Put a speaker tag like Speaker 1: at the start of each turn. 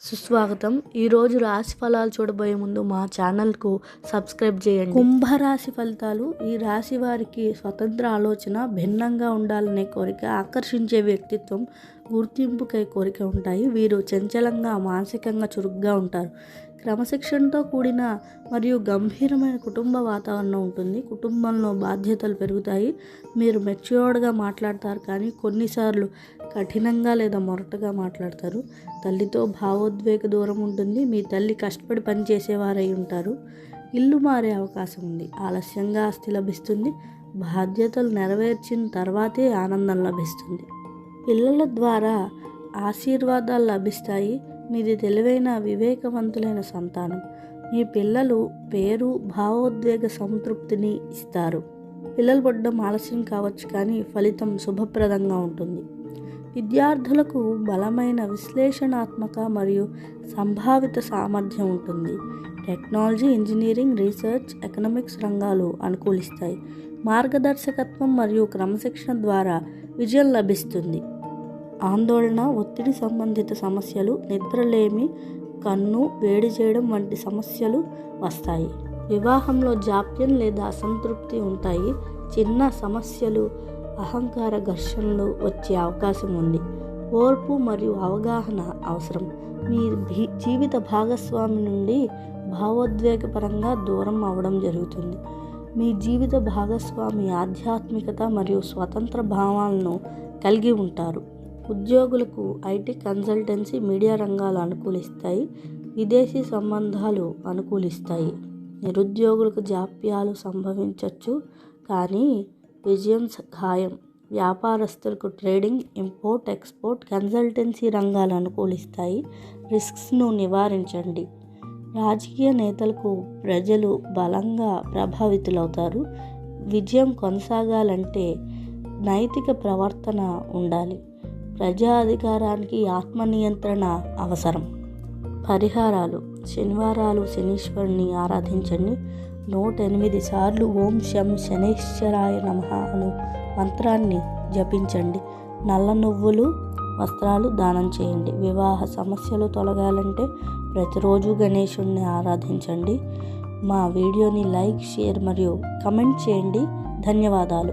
Speaker 1: సుస్వాగతం. ఈరోజు రాశి ఫలాలు చూడబోయే ముందు మా ఛానల్కు సబ్స్క్రైబ్ చేయండి. కుంభరాశి ఫలితాలు. ఈ రాశి వారికి స్వతంత్ర ఆలోచన, భిన్నంగా ఉండాలనే కోరిక, ఆకర్షించే వ్యక్తిత్వం, గుర్తింపుకై కోరిక ఉంటాయి. వీరు చంచలంగా, మానసికంగా చురుగ్గా ఉంటారు. క్రమశిక్షణతో కూడిన మరియు గంభీరమైన కుటుంబ వాతావరణం ఉంటుంది. కుటుంబంలో బాధ్యతలు పెరుగుతాయి. మీరు మెచ్యూర్డ్గా మాట్లాడతారు, కానీ కొన్నిసార్లు కఠినంగా లేదా మొరటుగా మాట్లాడతారు. తల్లితో భావోద్వేగ దూరం ఉంటుంది. మీ తల్లి కష్టపడి పనిచేసేవారై ఉంటారు. ఇల్లు మారే అవకాశం ఉంది. ఆలస్యంగా ఆస్తి లభిస్తుంది. బాధ్యతలు నెరవేర్చిన తర్వాతే ఆనందం లభిస్తుంది. పిల్లల ద్వారా ఆశీర్వాదాలు లభిస్తాయి. మీది తెలివైన, వివేకవంతులైన సంతానం. మీ పిల్లలు పేరు, భావోద్వేగ సంతృప్తిని ఇస్తారు. పిల్లలు పుట్టడం ఆలస్యం కావచ్చు, కానీ ఫలితం శుభప్రదంగా ఉంటుంది. విద్యార్థులకు బలమైన విశ్లేషణాత్మక మరియు సంభావిత సామర్థ్యం ఉంటుంది. టెక్నాలజీ, ఇంజనీరింగ్, రీసెర్చ్, ఎకనామిక్స్ రంగాలు అనుకూలిస్తాయి. మార్గదర్శకత్వం మరియు క్రమశిక్షణ ద్వారా విజయం లభిస్తుంది. ఆందోళన, ఒత్తిడి సంబంధిత సమస్యలు, నిద్రలేమి, కన్ను వేడి చేయడం వంటి సమస్యలు వస్తాయి. వివాహంలో జాప్యం లేదా అసంతృప్తి ఉంటాయి. చిన్న సమస్యలు, అహంకార ఘర్షణలు వచ్చే అవకాశం ఉంది. ఓర్పు మరియు అవగాహన అవసరం. మీ జీవిత భాగస్వామి నుండి భావోద్వేగపరంగా దూరం అవ్వడం జరుగుతుంది. మీ జీవిత భాగస్వామి ఆధ్యాత్మికత మరియు స్వతంత్ర భావాలను కలిగి ఉంటారు. ఉద్యోగులకు ఐటీ, కన్సల్టెన్సీ, మీడియా రంగాలు అనుకూలిస్తాయి. విదేశీ సంబంధాలు అనుకూలిస్తాయి. నిరుద్యోగులకు జాప్యాలు సంభవించవచ్చు, కానీ విజయం ఖాయం. వ్యాపారస్తులకు ట్రేడింగ్, ఇంపోర్ట్, ఎక్స్పోర్ట్, కన్సల్టెన్సీ రంగాలు అనుకూలిస్తాయి. రిస్క్స్ను నివారించండి. రాజకీయ నేతలకు ప్రజలు బలంగా ప్రభావితులవుతారు. విజయం కొనసాగాలంటే నైతిక ప్రవర్తన ఉండాలి. ప్రజా అధికారానికి ఆత్మనియంత్రణ అవసరం. పరిహారాలు. శనివారాలు శనీశ్వరుని ఆరాధించండి. 108 సార్లు ఓం శం శనైశ్చరాయ నమః అను మంత్రాన్ని జపించండి. నల్ల నువ్వులు, వస్త్రాలు దానం చేయండి. వివాహ సమస్యలు తొలగాలంటే ప్రతిరోజు గణేశుడిని ఆరాధించండి. మా వీడియోని లైక్, షేర్ మరియు కమెంట్ చేయండి. ధన్యవాదాలు.